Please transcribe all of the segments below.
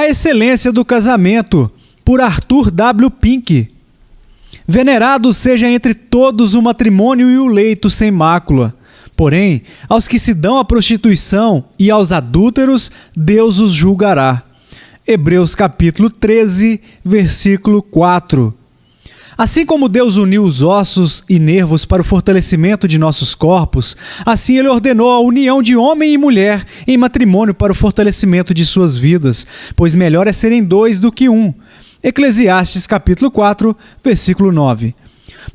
A Excelência do Casamento, por Arthur W. Pink. Venerado seja entre todos o matrimônio e o leito sem mácula. Porém, aos que se dão à prostituição e aos adúlteros, Deus os julgará. Hebreus capítulo 13, versículo 4. Assim como Deus uniu os ossos e nervos para o fortalecimento de nossos corpos, assim Ele ordenou a união de homem e mulher em matrimônio para o fortalecimento de suas vidas, pois melhor é serem dois do que um. Eclesiastes capítulo 4, versículo 9.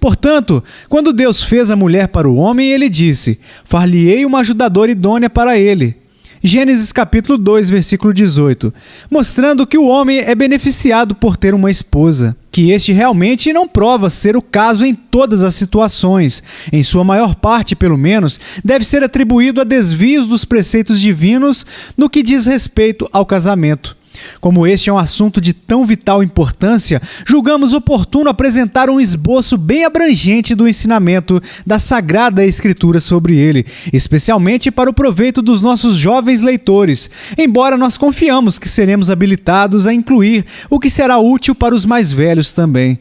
Portanto, quando Deus fez a mulher para o homem, Ele disse: far-lhe-ei uma ajudadora idônea para ele. Gênesis capítulo 2, versículo 18, mostrando que o homem é beneficiado por ter uma esposa, que este realmente não prova ser o caso em todas as situações. Em sua maior parte, pelo menos, deve ser atribuído a desvios dos preceitos divinos no que diz respeito ao casamento. Como este é um assunto de tão vital importância, julgamos oportuno apresentar um esboço bem abrangente do ensinamento da Sagrada Escritura sobre ele, especialmente para o proveito dos nossos jovens leitores, embora nós confiamos que seremos habilitados a incluir o que será útil para os mais velhos também.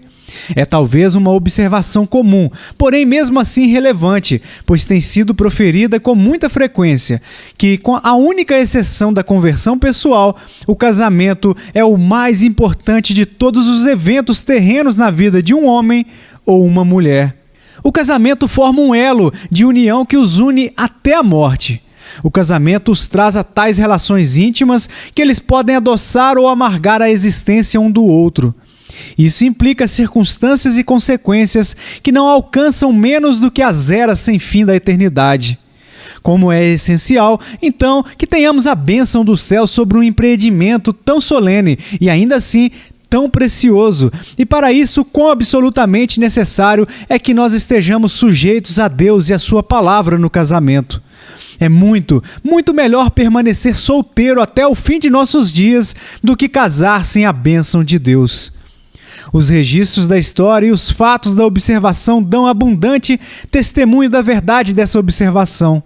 É talvez uma observação comum, porém mesmo assim relevante, pois tem sido proferida com muita frequência, que com a única exceção da conversão pessoal, o casamento é o mais importante de todos os eventos terrenos na vida de um homem ou uma mulher. O casamento forma um elo de união que os une até a morte. O casamento os traz a tais relações íntimas que eles podem adoçar ou amargar a existência um do outro. Isso implica circunstâncias e consequências que não alcançam menos do que as eras sem fim da eternidade. Como é essencial, então, que tenhamos a bênção do céu sobre um empreendimento tão solene e ainda assim tão precioso, e para isso, quão absolutamente necessário é que nós estejamos sujeitos a Deus e a sua palavra no casamento. É muito, muito melhor permanecer solteiro até o fim de nossos dias do que casar sem a bênção de Deus. Os registros da história e os fatos da observação dão abundante testemunho da verdade dessa observação.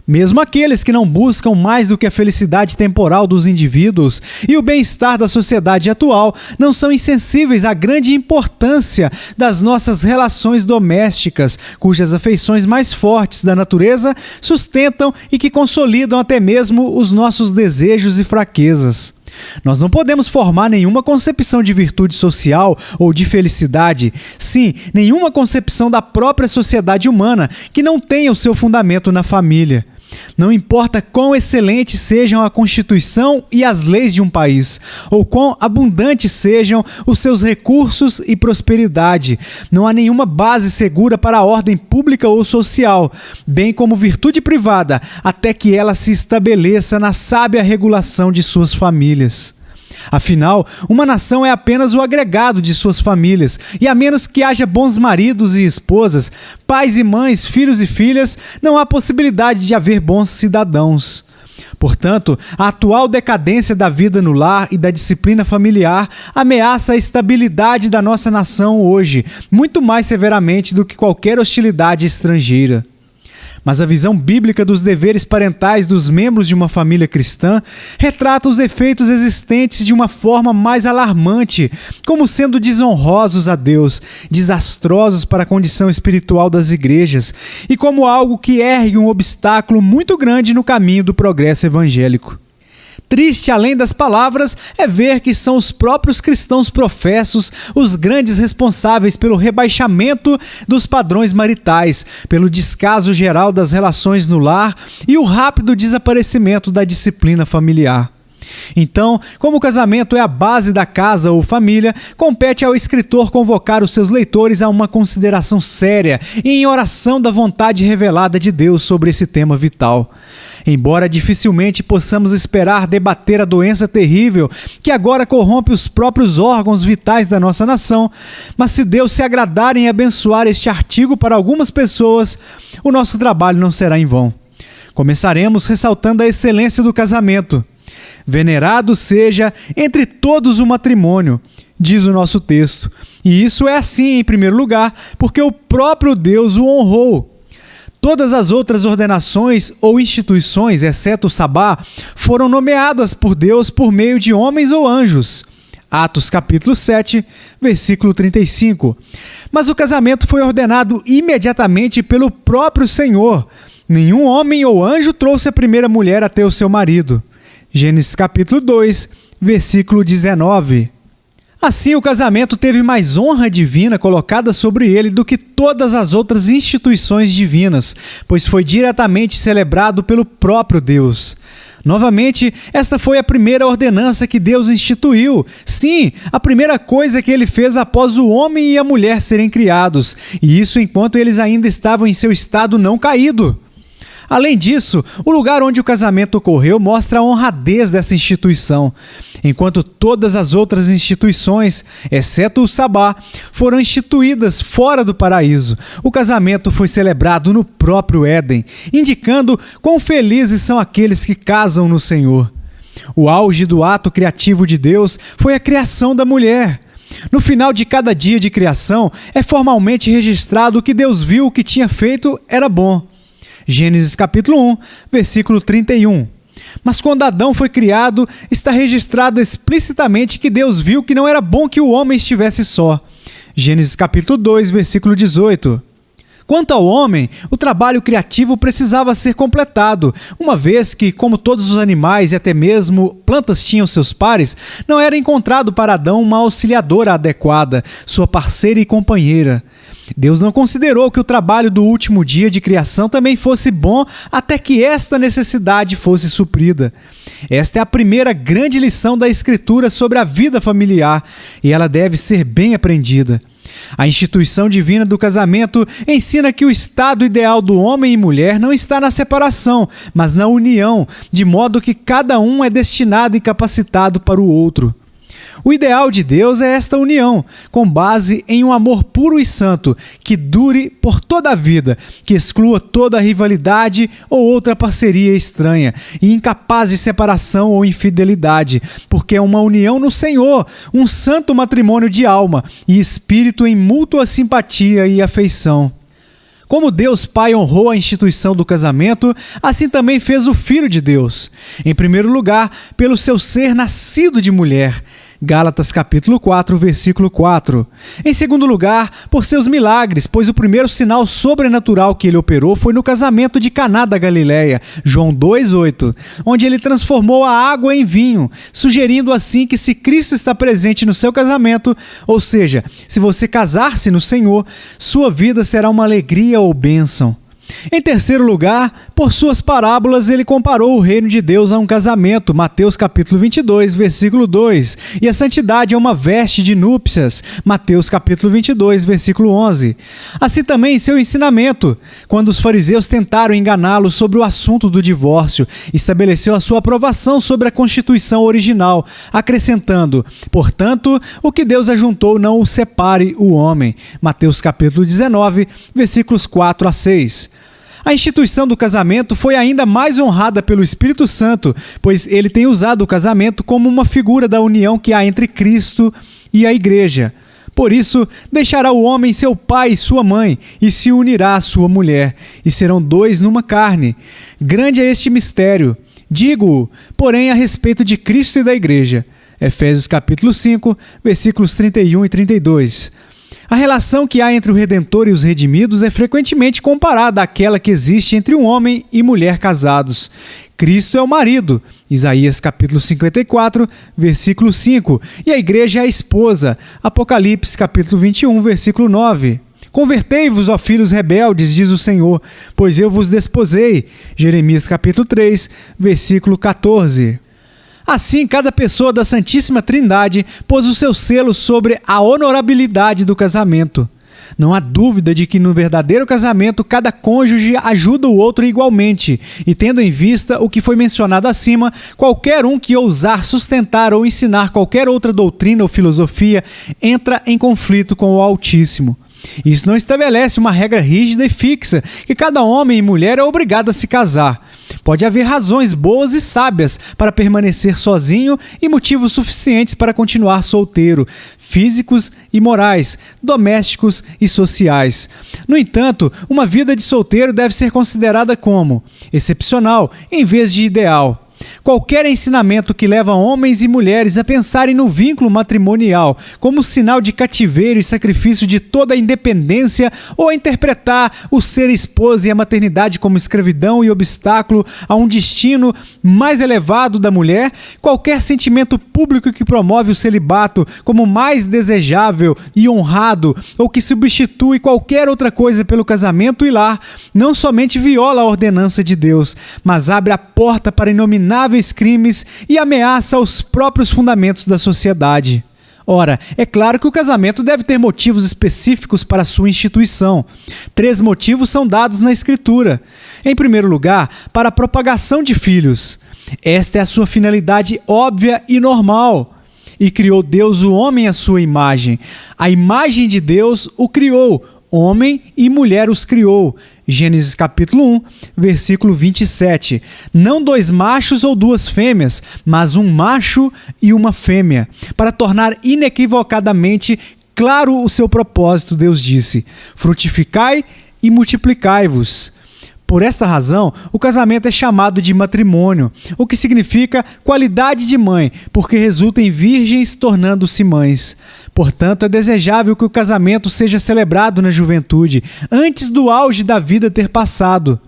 Mesmo aqueles que não buscam mais do que a felicidade temporal dos indivíduos e o bem-estar da sociedade atual não são insensíveis à grande importância das nossas relações domésticas, cujas afeições mais fortes da natureza sustentam e que consolidam até mesmo os nossos desejos e fraquezas. Nós não podemos formar nenhuma concepção de virtude social ou de felicidade, sim, nenhuma concepção da própria sociedade humana que não tenha o seu fundamento na família. Não importa quão excelentes sejam a Constituição e as leis de um país, ou quão abundantes sejam os seus recursos e prosperidade, não há nenhuma base segura para a ordem pública ou social, bem como virtude privada, até que ela se estabeleça na sábia regulação de suas famílias. Afinal, uma nação é apenas o agregado de suas famílias, e a menos que haja bons maridos e esposas, pais e mães, filhos e filhas, não há possibilidade de haver bons cidadãos. Portanto, a atual decadência da vida no lar e da disciplina familiar ameaça a estabilidade da nossa nação hoje, muito mais severamente do que qualquer hostilidade estrangeira. Mas a visão bíblica dos deveres parentais dos membros de uma família cristã retrata os efeitos existentes de uma forma mais alarmante, como sendo desonrosos a Deus, desastrosos para a condição espiritual das igrejas e como algo que ergue um obstáculo muito grande no caminho do progresso evangélico. Triste, além das palavras, é ver que são os próprios cristãos professos os grandes responsáveis pelo rebaixamento dos padrões maritais, pelo descaso geral das relações no lar e o rápido desaparecimento da disciplina familiar. Então, como o casamento é a base da casa ou família, compete ao escritor convocar os seus leitores a uma consideração séria e em oração da vontade revelada de Deus sobre esse tema vital. Embora dificilmente possamos esperar debater a doença terrível que agora corrompe os próprios órgãos vitais da nossa nação, mas se Deus se agradar em abençoar este artigo para algumas pessoas, o nosso trabalho não será em vão. Começaremos ressaltando a excelência do casamento. Venerado seja entre todos o matrimônio, diz o nosso texto. E isso é assim, em primeiro lugar, porque o próprio Deus o honrou. Todas as outras ordenações ou instituições, exceto o sabá, foram nomeadas por Deus por meio de homens ou anjos. Atos capítulo 7, versículo 35. Mas o casamento foi ordenado imediatamente pelo próprio Senhor. Nenhum homem ou anjo trouxe a primeira mulher até o seu marido. Gênesis capítulo 2, versículo 19. Assim, o casamento teve mais honra divina colocada sobre ele do que todas as outras instituições divinas, pois foi diretamente celebrado pelo próprio Deus. Novamente, esta foi a primeira ordenança que Deus instituiu. Sim, a primeira coisa que ele fez após o homem e a mulher serem criados, e isso enquanto eles ainda estavam em seu estado não caído. Além disso, o lugar onde o casamento ocorreu mostra a honradez dessa instituição. Enquanto todas as outras instituições, exceto o sabá, foram instituídas fora do paraíso, o casamento foi celebrado no próprio Éden, indicando quão felizes são aqueles que casam no Senhor. O auge do ato criativo de Deus foi a criação da mulher. No final de cada dia de criação, é formalmente registrado que Deus viu o que tinha feito era bom. Gênesis capítulo 1, versículo 31. Mas quando Adão foi criado, está registrado explicitamente que Deus viu que não era bom que o homem estivesse só. Gênesis capítulo 2, versículo 18. Quanto ao homem, o trabalho criativo precisava ser completado, uma vez que, como todos os animais e até mesmo plantas tinham seus pares, não era encontrado para Adão uma auxiliadora adequada, sua parceira e companheira. Deus não considerou que o trabalho do último dia de criação também fosse bom até que esta necessidade fosse suprida. Esta é a primeira grande lição da Escritura sobre a vida familiar, e ela deve ser bem aprendida. A instituição divina do casamento ensina que o estado ideal do homem e mulher não está na separação, mas na união, de modo que cada um é destinado e capacitado para o outro. O ideal de Deus é esta união, com base em um amor puro e santo, que dure por toda a vida, que exclua toda rivalidade ou outra parceria estranha, e incapaz de separação ou infidelidade, porque é uma união no Senhor, um santo matrimônio de alma e espírito em mútua simpatia e afeição. Como Deus Pai honrou a instituição do casamento, assim também fez o Filho de Deus. Em primeiro lugar, pelo seu ser nascido de mulher. Gálatas capítulo 4, versículo 4. Em segundo lugar, por seus milagres, pois o primeiro sinal sobrenatural que ele operou foi no casamento de Caná da Galileia, João 2:8, onde ele transformou a água em vinho, sugerindo assim que se Cristo está presente no seu casamento, ou seja, se você casar-se no Senhor, sua vida será uma alegria ou bênção. Em terceiro lugar, por suas parábolas, ele comparou o reino de Deus a um casamento, Mateus capítulo 22, versículo 2, e a santidade a uma veste de núpcias, Mateus capítulo 22, versículo 11. Assim também em seu ensinamento, quando os fariseus tentaram enganá-lo sobre o assunto do divórcio, estabeleceu a sua aprovação sobre a Constituição original, acrescentando, portanto, o que Deus ajuntou não o separe o homem, Mateus capítulo 19, versículos 4 a 6. A instituição do casamento foi ainda mais honrada pelo Espírito Santo, pois ele tem usado o casamento como uma figura da união que há entre Cristo e a Igreja. Por isso, deixará o homem seu pai e sua mãe, e se unirá à sua mulher, e serão dois numa carne. Grande é este mistério. Digo-o, porém, a respeito de Cristo e da Igreja. Efésios capítulo 5, versículos 31 e 32. A relação que há entre o Redentor e os redimidos é frequentemente comparada àquela que existe entre um homem e mulher casados. Cristo é o marido, Isaías capítulo 54, versículo 5, e a igreja é a esposa, Apocalipse capítulo 21, versículo 9. Convertei-vos, ó filhos rebeldes, diz o Senhor, pois eu vos desposei, Jeremias capítulo 3, versículo 14. Assim, cada pessoa da Santíssima Trindade pôs o seu selo sobre a honorabilidade do casamento. Não há dúvida de que no verdadeiro casamento cada cônjuge ajuda o outro igualmente, e tendo em vista o que foi mencionado acima, qualquer um que ousar sustentar ou ensinar qualquer outra doutrina ou filosofia entra em conflito com o Altíssimo. Isso não estabelece uma regra rígida e fixa, que cada homem e mulher é obrigado a se casar. Pode haver razões boas e sábias para permanecer sozinho e motivos suficientes para continuar solteiro, físicos e morais, domésticos e sociais. No entanto, uma vida de solteiro deve ser considerada como excepcional em vez de ideal. Qualquer ensinamento que leva homens e mulheres a pensarem no vínculo matrimonial como sinal de cativeiro e sacrifício de toda a independência, ou a interpretar o ser esposa e a maternidade como escravidão e obstáculo a um destino mais elevado da mulher, qualquer sentimento público que promove o celibato como mais desejável e honrado, ou que substitui qualquer outra coisa pelo casamento e lar, não somente viola a ordenança de Deus, mas abre a porta para inomináveis crimes e ameaça os próprios fundamentos da sociedade. Ora, é claro que o casamento deve ter motivos específicos para sua instituição. 3 motivos são dados na Escritura. Em primeiro lugar, para a propagação de filhos. Esta é a sua finalidade óbvia e normal. E criou Deus o homem à sua imagem. A imagem de Deus o criou. Homem e mulher os criou. Gênesis capítulo 1, versículo 27. Não 2 machos ou 2 fêmeas, mas um macho e uma fêmea. Para tornar inequivocadamente claro o seu propósito, Deus disse: frutificai e multiplicai-vos. Por esta razão, o casamento é chamado de matrimônio, o que significa qualidade de mãe, porque resulta em virgens tornando-se mães. Portanto, é desejável que o casamento seja celebrado na juventude, antes do auge da vida ter passado.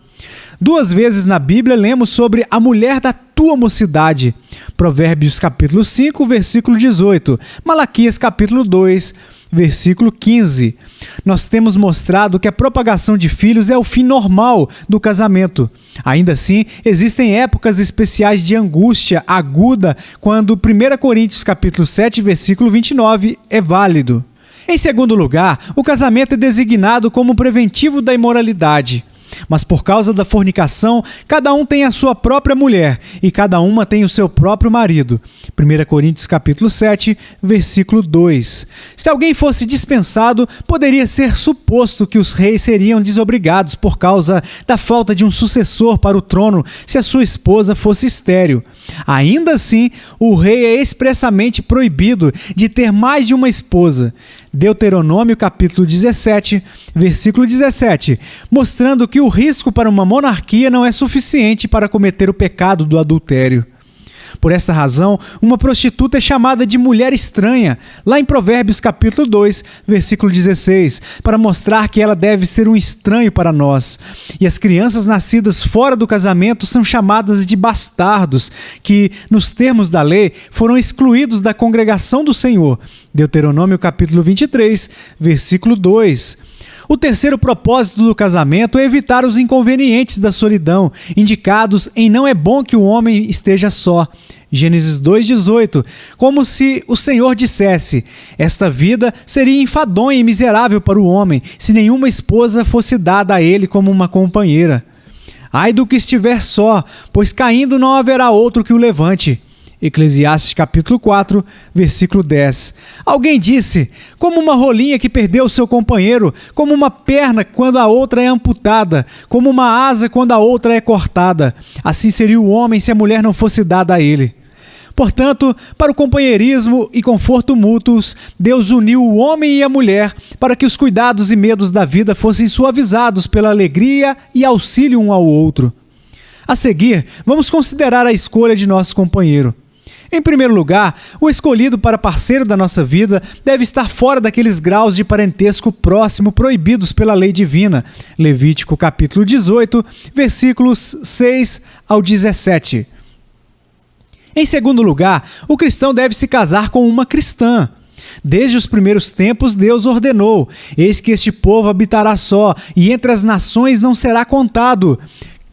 2 vezes na Bíblia lemos sobre a mulher da tua mocidade. Provérbios capítulo 5, versículo 18. Malaquias capítulo 2, versículo 15. Nós temos mostrado que a propagação de filhos é o fim normal do casamento. Ainda assim, existem épocas especiais de angústia aguda quando 1 Coríntios capítulo 7, versículo 29 é válido. Em segundo lugar, o casamento é designado como preventivo da imoralidade. Mas por causa da fornicação, cada um tem a sua própria mulher e cada uma tem o seu próprio marido. 1 Coríntios capítulo 7, versículo 2. Se alguém fosse dispensado, poderia ser suposto que os reis seriam desobrigados por causa da falta de um sucessor para o trono se a sua esposa fosse estéril. Ainda assim, o rei é expressamente proibido de ter mais de uma esposa. Deuteronômio capítulo 17, versículo 17, mostrando que o risco para uma monarquia não é suficiente para cometer o pecado do adultério. Por esta razão, uma prostituta é chamada de mulher estranha, lá em Provérbios capítulo 2, versículo 16, para mostrar que ela deve ser um estranho para nós. E as crianças nascidas fora do casamento são chamadas de bastardos, que, nos termos da lei, foram excluídos da congregação do Senhor. Deuteronômio capítulo 23, versículo 2. O terceiro propósito do casamento é evitar os inconvenientes da solidão, indicados em não é bom que o homem esteja só. Gênesis 2,18, como se o Senhor dissesse: esta vida seria enfadonha e miserável para o homem, se nenhuma esposa fosse dada a ele como uma companheira. Ai do que estiver só, pois caindo não haverá outro que o levante. Eclesiastes capítulo 4, versículo 10. Alguém disse: como uma rolinha que perdeu seu companheiro, como uma perna quando a outra é amputada, como uma asa quando a outra é cortada. Assim seria o homem se a mulher não fosse dada a ele. Portanto, para o companheirismo e conforto mútuos, Deus uniu o homem e a mulher para que os cuidados e medos da vida fossem suavizados pela alegria e auxílio um ao outro. A seguir, vamos considerar a escolha de nosso companheiro. Em primeiro lugar, o escolhido para parceiro da nossa vida deve estar fora daqueles graus de parentesco próximo proibidos pela lei divina. Levítico capítulo 18, versículos 6 ao 17. Em segundo lugar, o cristão deve se casar com uma cristã. Desde os primeiros tempos, Deus ordenou: eis que este povo habitará só, e entre as nações não será contado.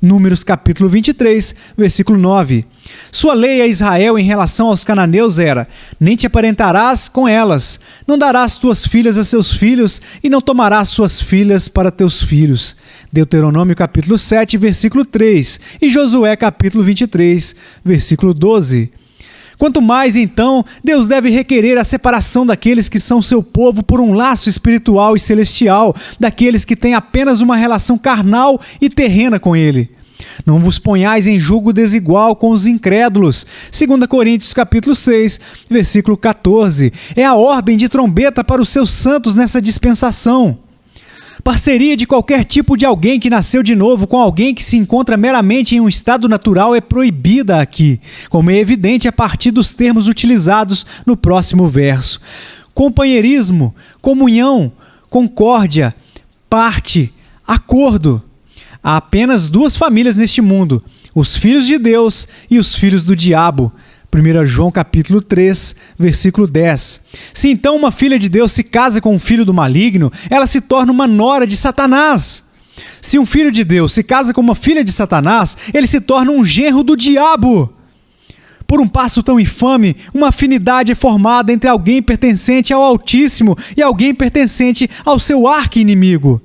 Números capítulo 23, versículo 9. Sua lei a Israel em relação aos cananeus era: nem te aparentarás com elas, não darás tuas filhas a seus filhos, e não tomarás suas filhas para teus filhos. Deuteronômio capítulo 7, versículo 3, e Josué capítulo 23, versículo 12. Quanto mais, então, Deus deve requerer a separação daqueles que são seu povo por um laço espiritual e celestial, daqueles que têm apenas uma relação carnal e terrena com ele. Não vos ponhais em julgo desigual com os incrédulos. 2 Coríntios capítulo 6, versículo 14. É a ordem de trombeta para os seus santos nessa dispensação. Parceria de qualquer tipo de alguém que nasceu de novo com alguém que se encontra meramente em um estado natural é proibida aqui, como é evidente a partir dos termos utilizados no próximo verso. Companheirismo, comunhão, concórdia, parte, acordo. Há apenas duas famílias neste mundo, os filhos de Deus e os filhos do diabo. 1 João capítulo 3, versículo 10. Se então uma filha de Deus se casa com um filho do maligno, ela se torna uma nora de Satanás. Se um filho de Deus se casa com uma filha de Satanás, ele se torna um genro do diabo. Por um passo tão infame, uma afinidade é formada entre alguém pertencente ao Altíssimo e alguém pertencente ao seu arqui-inimigo.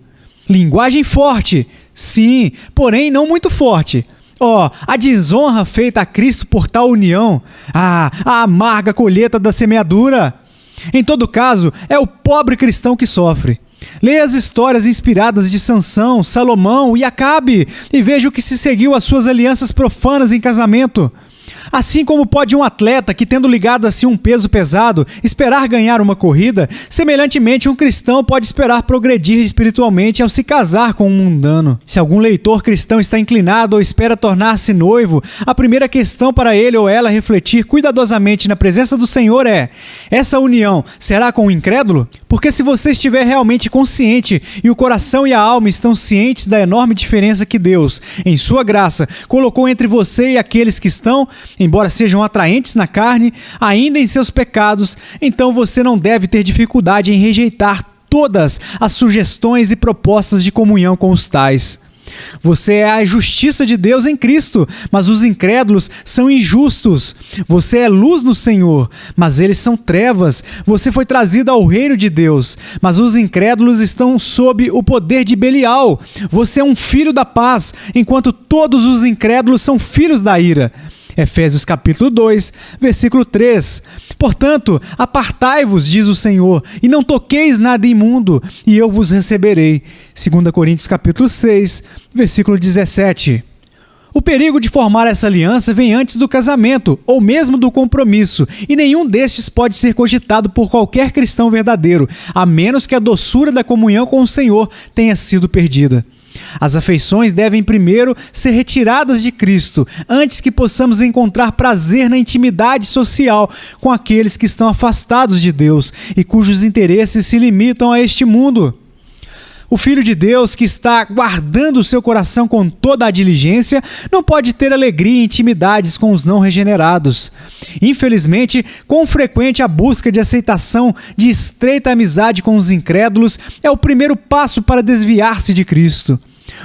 Linguagem forte, sim, porém não muito forte. A desonra feita a Cristo por tal união, a amarga colheita da semeadura. Em todo caso, é o pobre cristão que sofre. Leia as histórias inspiradas de Sansão, Salomão e Acabe e veja o que se seguiu às suas alianças profanas em casamento. Assim como pode um atleta que, tendo ligado a si um peso pesado, esperar ganhar uma corrida, semelhantemente um cristão pode esperar progredir espiritualmente ao se casar com um mundano. Se algum leitor cristão está inclinado ou espera tornar-se noivo, a primeira questão para ele ou ela refletir cuidadosamente na presença do Senhor é: essa união será com o incrédulo? Porque se você estiver realmente consciente e o coração e a alma estão cientes da enorme diferença que Deus, em sua graça, colocou entre você e aqueles que estão, embora sejam atraentes na carne, ainda em seus pecados, então você não deve ter dificuldade em rejeitar todas as sugestões e propostas de comunhão com os tais. Você é a justiça de Deus em Cristo, mas os incrédulos são injustos. Você é luz no Senhor, mas eles são trevas. Você foi trazido ao reino de Deus, mas os incrédulos estão sob o poder de Belial. Você é um filho da paz, enquanto todos os incrédulos são filhos da ira. Efésios capítulo 2, versículo 3. Portanto, apartai-vos, diz o Senhor, e não toqueis nada imundo, e eu vos receberei. 2 Coríntios capítulo 6, versículo 17. O perigo de formar essa aliança vem antes do casamento, ou mesmo do compromisso, e nenhum destes pode ser cogitado por qualquer cristão verdadeiro, a menos que a doçura da comunhão com o Senhor tenha sido perdida. As afeições devem primeiro ser retiradas de Cristo, antes que possamos encontrar prazer na intimidade social com aqueles que estão afastados de Deus e cujos interesses se limitam a este mundo. O Filho de Deus, que está guardando o seu coração com toda a diligência, não pode ter alegria e intimidades com os não regenerados. Infelizmente, com frequente a busca de aceitação de estreita amizade com os incrédulos é o primeiro passo para desviar-se de Cristo.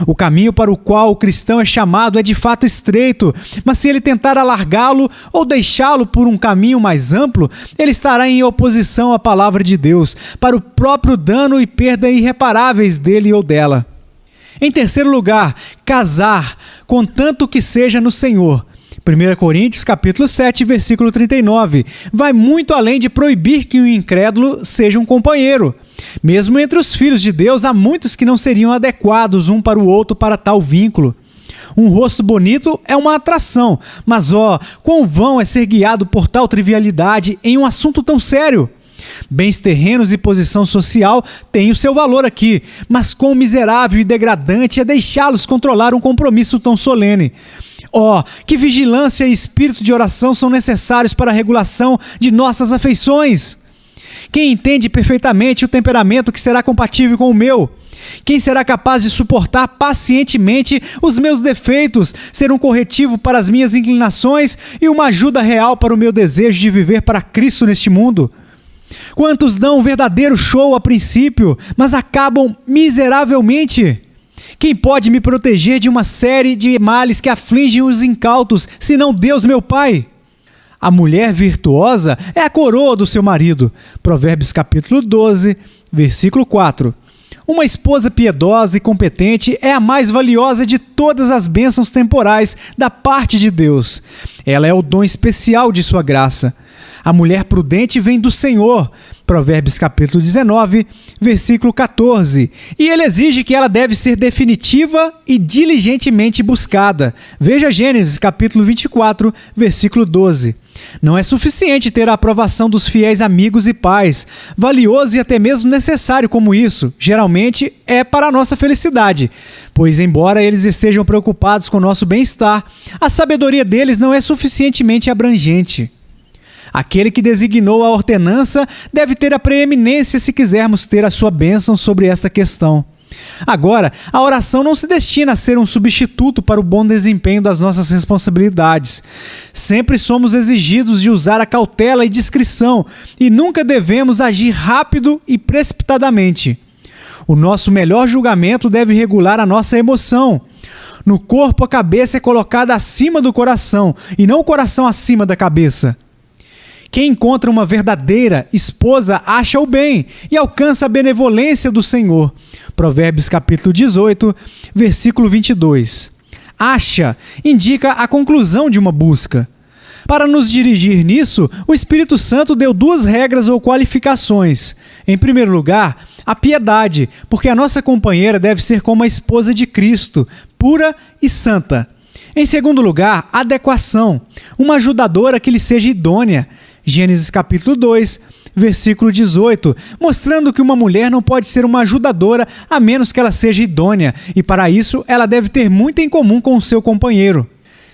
O caminho para o qual o cristão é chamado é de fato estreito, mas se ele tentar alargá-lo ou deixá-lo por um caminho mais amplo, ele estará em oposição à palavra de Deus, para o próprio dano e perda irreparáveis dele ou dela. Em terceiro lugar, casar, contanto que seja no Senhor. 1 Coríntios capítulo 7, versículo 39, vai muito além de proibir que o incrédulo seja um companheiro. Mesmo entre os filhos de Deus, há muitos que não seriam adequados um para o outro para tal vínculo. Um rosto bonito é uma atração, mas quão vão é ser guiado por tal trivialidade em um assunto tão sério? Bens terrenos e posição social têm o seu valor aqui, mas quão miserável e degradante é deixá-los controlar um compromisso tão solene. Que vigilância e espírito de oração são necessários para a regulação de nossas afeições. Quem entende perfeitamente o temperamento que será compatível com o meu? Quem será capaz de suportar pacientemente os meus defeitos, ser um corretivo para as minhas inclinações e uma ajuda real para o meu desejo de viver para Cristo neste mundo? Quantos dão um verdadeiro show a princípio, mas acabam miseravelmente? Quem pode me proteger de uma série de males que afligem os incautos, senão Deus meu Pai? A mulher virtuosa é a coroa do seu marido. Provérbios capítulo 12, versículo 4. Uma esposa piedosa e competente é a mais valiosa de todas as bênçãos temporais da parte de Deus. Ela é o dom especial de sua graça. A mulher prudente vem do Senhor. Provérbios capítulo 19, versículo 14. E ele exige que ela deve ser definitiva e diligentemente buscada. Veja Gênesis capítulo 24, versículo 12. Não é suficiente ter a aprovação dos fiéis amigos e pais. Valioso e até mesmo necessário como isso, geralmente é para a nossa felicidade. Pois, embora eles estejam preocupados com o nosso bem-estar, a sabedoria deles não é suficientemente abrangente. Aquele que designou a ordenança deve ter a preeminência se quisermos ter a sua bênção sobre esta questão. Agora, a oração não se destina a ser um substituto para o bom desempenho das nossas responsabilidades. Sempre somos exigidos de usar a cautela e discrição e nunca devemos agir rápido e precipitadamente. O nosso melhor julgamento deve regular a nossa emoção. No corpo, a cabeça é colocada acima do coração e não o coração acima da cabeça. Quem encontra uma verdadeira esposa acha o bem e alcança a benevolência do Senhor. Provérbios capítulo 18, versículo 22. Acha indica a conclusão de uma busca. Para nos dirigir nisso, o Espírito Santo deu duas regras ou qualificações. Em primeiro lugar, a piedade, porque a nossa companheira deve ser como a esposa de Cristo, pura e santa. Em segundo lugar, adequação, uma ajudadora que lhe seja idônea. Gênesis capítulo 2, versículo 18, mostrando que uma mulher não pode ser uma ajudadora a menos que ela seja idônea, e para isso ela deve ter muito em comum com o seu companheiro.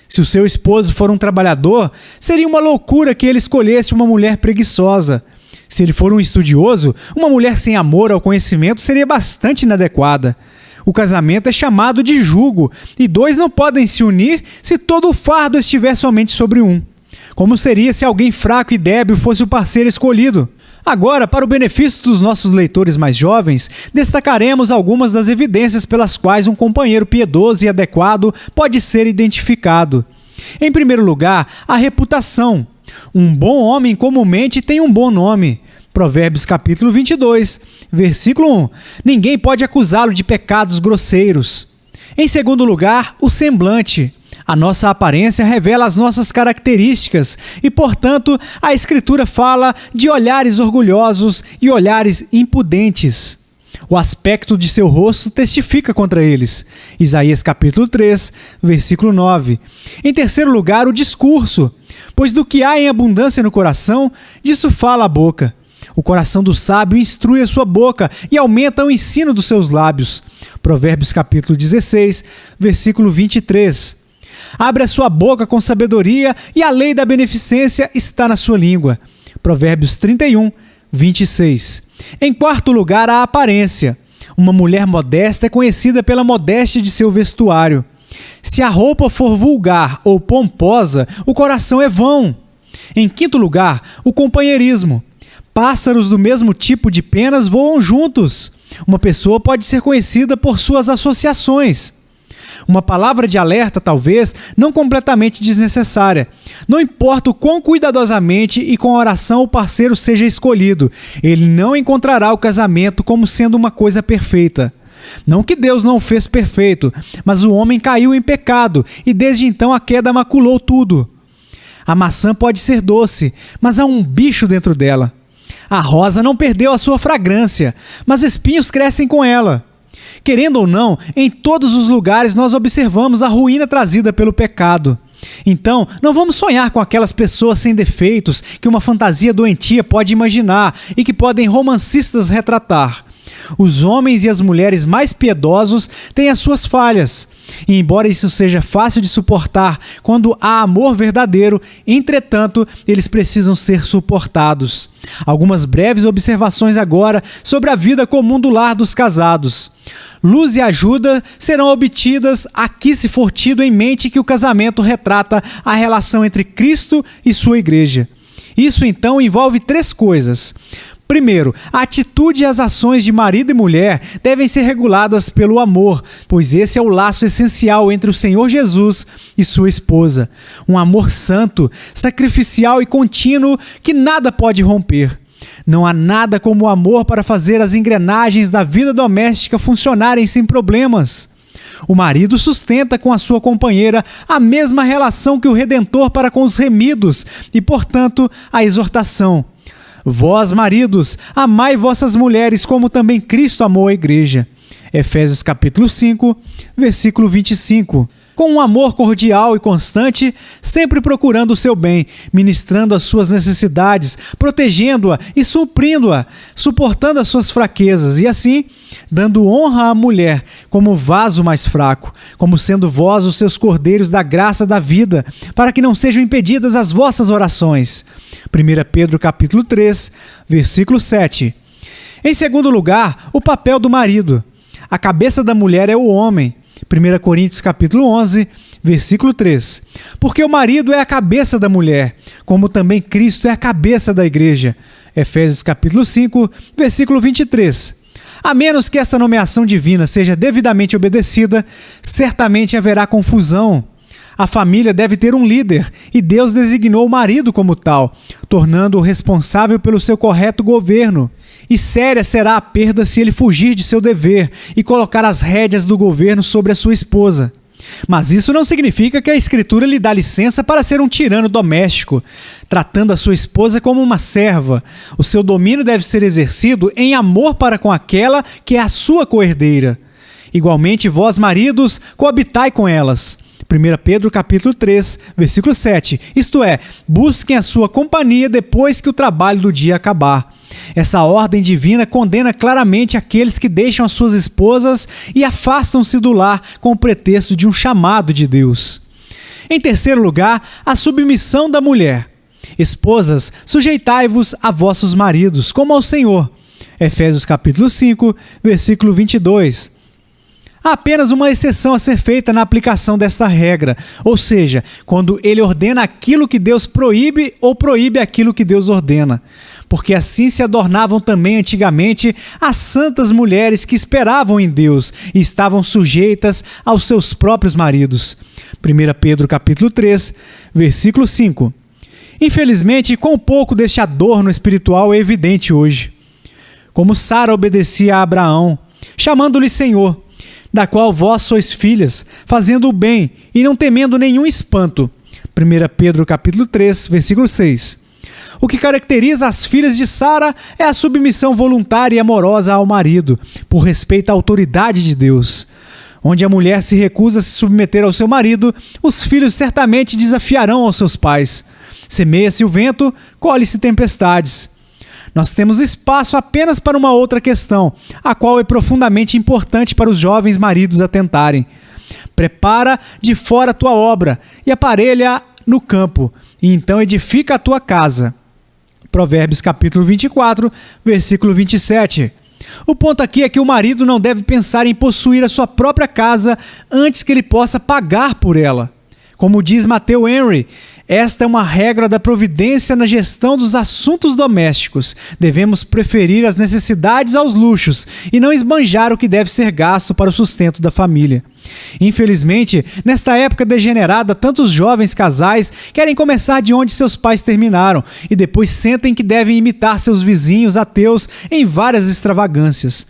Se o seu esposo for um trabalhador, seria uma loucura que ele escolhesse uma mulher preguiçosa. Se ele for um estudioso, uma mulher sem amor ao conhecimento seria bastante inadequada. O casamento é chamado de jugo, e dois não podem se unir se todo o fardo estiver somente sobre um. Como seria se alguém fraco e débil fosse o parceiro escolhido? Agora, para o benefício dos nossos leitores mais jovens, destacaremos algumas das evidências pelas quais um companheiro piedoso e adequado pode ser identificado. Em primeiro lugar, a reputação. Um bom homem comumente tem um bom nome. Provérbios capítulo 22, versículo 1. Ninguém pode acusá-lo de pecados grosseiros. Em segundo lugar, o semblante. A nossa aparência revela as nossas características e, portanto, a Escritura fala de olhares orgulhosos e olhares impudentes. O aspecto de seu rosto testifica contra eles. Isaías capítulo 3, versículo 9. Em terceiro lugar, o discurso. Pois do que há em abundância no coração, disso fala a boca. O coração do sábio instrui a sua boca e aumenta o ensino dos seus lábios. Provérbios capítulo 16, versículo 23. Abre a sua boca com sabedoria e a lei da beneficência está na sua língua. Provérbios 31, 26. Em quarto lugar, a aparência. Uma mulher modesta é conhecida pela modéstia de seu vestuário. Se a roupa for vulgar ou pomposa, o coração é vão. Em quinto lugar, o companheirismo. Pássaros do mesmo tipo de penas voam juntos. Uma pessoa pode ser conhecida por suas associações. Uma palavra de alerta, talvez, não completamente desnecessária. Não importa o quão cuidadosamente e com oração o parceiro seja escolhido, ele não encontrará o casamento como sendo uma coisa perfeita. Não que Deus não o fez perfeito, mas o homem caiu em pecado e desde então a queda maculou tudo. A maçã pode ser doce, mas há um bicho dentro dela. A rosa não perdeu a sua fragrância, mas espinhos crescem com ela. Querendo ou não, em todos os lugares nós observamos a ruína trazida pelo pecado. Então, não vamos sonhar com aquelas pessoas sem defeitos que uma fantasia doentia pode imaginar e que podem romancistas retratar. Os homens e as mulheres mais piedosos têm as suas falhas. E embora isso seja fácil de suportar quando há amor verdadeiro, entretanto, eles precisam ser suportados. Algumas breves observações agora sobre a vida comum do lar dos casados. Luz e ajuda serão obtidas aqui se for tido em mente que o casamento retrata a relação entre Cristo e sua igreja. Isso então envolve três coisas. Primeiro, a atitude e as ações de marido e mulher devem ser reguladas pelo amor, pois esse é o laço essencial entre o Senhor Jesus e sua esposa. Um amor santo, sacrificial e contínuo que nada pode romper. Não há nada como o amor para fazer as engrenagens da vida doméstica funcionarem sem problemas. O marido sustenta com a sua companheira a mesma relação que o Redentor para com os remidos e, portanto, a exortação. Vós, maridos, amai vossas mulheres como também Cristo amou a igreja. Efésios capítulo 5, versículo 25. Com um amor cordial e constante, sempre procurando o seu bem, ministrando as suas necessidades, protegendo-a e suprindo-a, suportando as suas fraquezas e assim, dando honra à mulher como vaso mais fraco, como sendo vós os seus cordeiros da graça da vida, para que não sejam impedidas as vossas orações. 1 Pedro capítulo 3, versículo 7. Em segundo lugar, o papel do marido. A cabeça da mulher é o homem. 1 Coríntios capítulo 11, versículo 3. Porque o marido é a cabeça da mulher, como também Cristo é a cabeça da igreja. Efésios capítulo 5, versículo 23. A menos que essa nomeação divina seja devidamente obedecida, certamente haverá confusão. A família deve ter um líder, e Deus designou o marido como tal, tornando-o responsável pelo seu correto governo. E séria será a perda se ele fugir de seu dever e colocar as rédeas do governo sobre a sua esposa. Mas isso não significa que a Escritura lhe dá licença para ser um tirano doméstico, tratando a sua esposa como uma serva. O seu domínio deve ser exercido em amor para com aquela que é a sua coerdeira. Igualmente, vós, maridos, coabitai com elas. 1 Pedro capítulo 3, versículo 7. Isto é, busquem a sua companhia depois que o trabalho do dia acabar. Essa ordem divina condena claramente aqueles que deixam as suas esposas e afastam-se do lar com o pretexto de um chamado de Deus. Em terceiro lugar, a submissão da mulher. Esposas, sujeitai-vos a vossos maridos, como ao Senhor. Efésios capítulo 5, versículo 22. Há apenas uma exceção a ser feita na aplicação desta regra, ou seja, quando ele ordena aquilo que Deus proíbe ou proíbe aquilo que Deus ordena. Porque assim se adornavam também antigamente as santas mulheres que esperavam em Deus e estavam sujeitas aos seus próprios maridos. 1 Pedro capítulo 3, versículo 5. Infelizmente, quão pouco deste adorno espiritual é evidente hoje. Como Sara obedecia a Abraão, chamando-lhe Senhor, da qual vós sois filhas, fazendo o bem e não temendo nenhum espanto. 1 Pedro capítulo 3, versículo 6. O que caracteriza as filhas de Sara é a submissão voluntária e amorosa ao marido, por respeito à autoridade de Deus. Onde a mulher se recusa a se submeter ao seu marido, os filhos certamente desafiarão aos seus pais. Semeia-se o vento, colhe-se tempestades. Nós temos espaço apenas para uma outra questão, a qual é profundamente importante para os jovens maridos atentarem. Prepara de fora a tua obra e aparelha no campo, e então edifica a tua casa. Provérbios capítulo 24, versículo 27. O ponto aqui é que o marido não deve pensar em possuir a sua própria casa antes que ele possa pagar por ela. Como diz Matthew Henry, esta é uma regra da providência na gestão dos assuntos domésticos. Devemos preferir as necessidades aos luxos e não esbanjar o que deve ser gasto para o sustento da família. Infelizmente, nesta época degenerada, tantos jovens casais querem começar de onde seus pais terminaram e depois sentem que devem imitar seus vizinhos ateus em várias extravagâncias.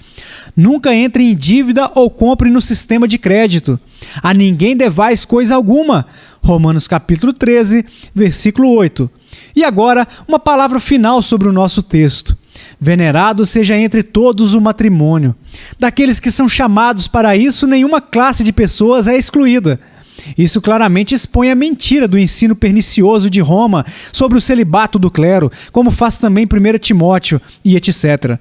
Nunca entre em dívida ou compre no sistema de crédito. A ninguém devais coisa alguma. Romanos capítulo 13, versículo 8. E agora, uma palavra final sobre o nosso texto. Venerado seja entre todos o matrimônio. Daqueles que são chamados para isso, nenhuma classe de pessoas é excluída. Isso claramente expõe a mentira do ensino pernicioso de Roma sobre o celibato do clero, como faz também 1 Timóteo e etc.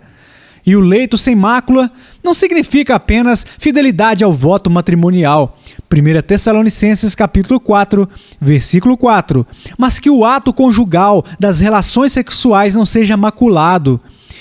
E o leito sem mácula não significa apenas fidelidade ao voto matrimonial. 1 Tessalonicenses capítulo 4, versículo 4. Mas que o ato conjugal das relações sexuais não seja maculado.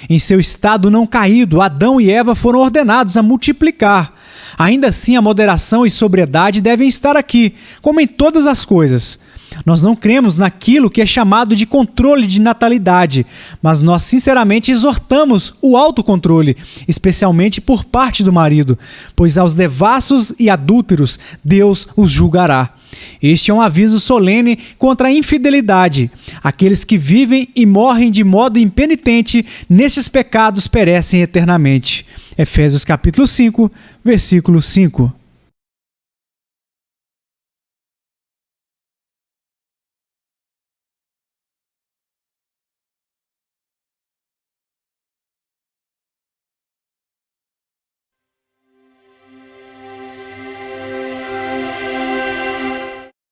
Em seu estado não caído, Adão e Eva foram ordenados a multiplicar. Ainda assim, a moderação e sobriedade devem estar aqui, como em todas as coisas. Nós não cremos naquilo que é chamado de controle de natalidade, mas nós sinceramente exortamos o autocontrole, especialmente por parte do marido, pois aos devassos e adúlteros Deus os julgará. Este é um aviso solene contra a infidelidade. Aqueles que vivem e morrem de modo impenitente nestes pecados perecem eternamente. Efésios capítulo 5, versículo 5.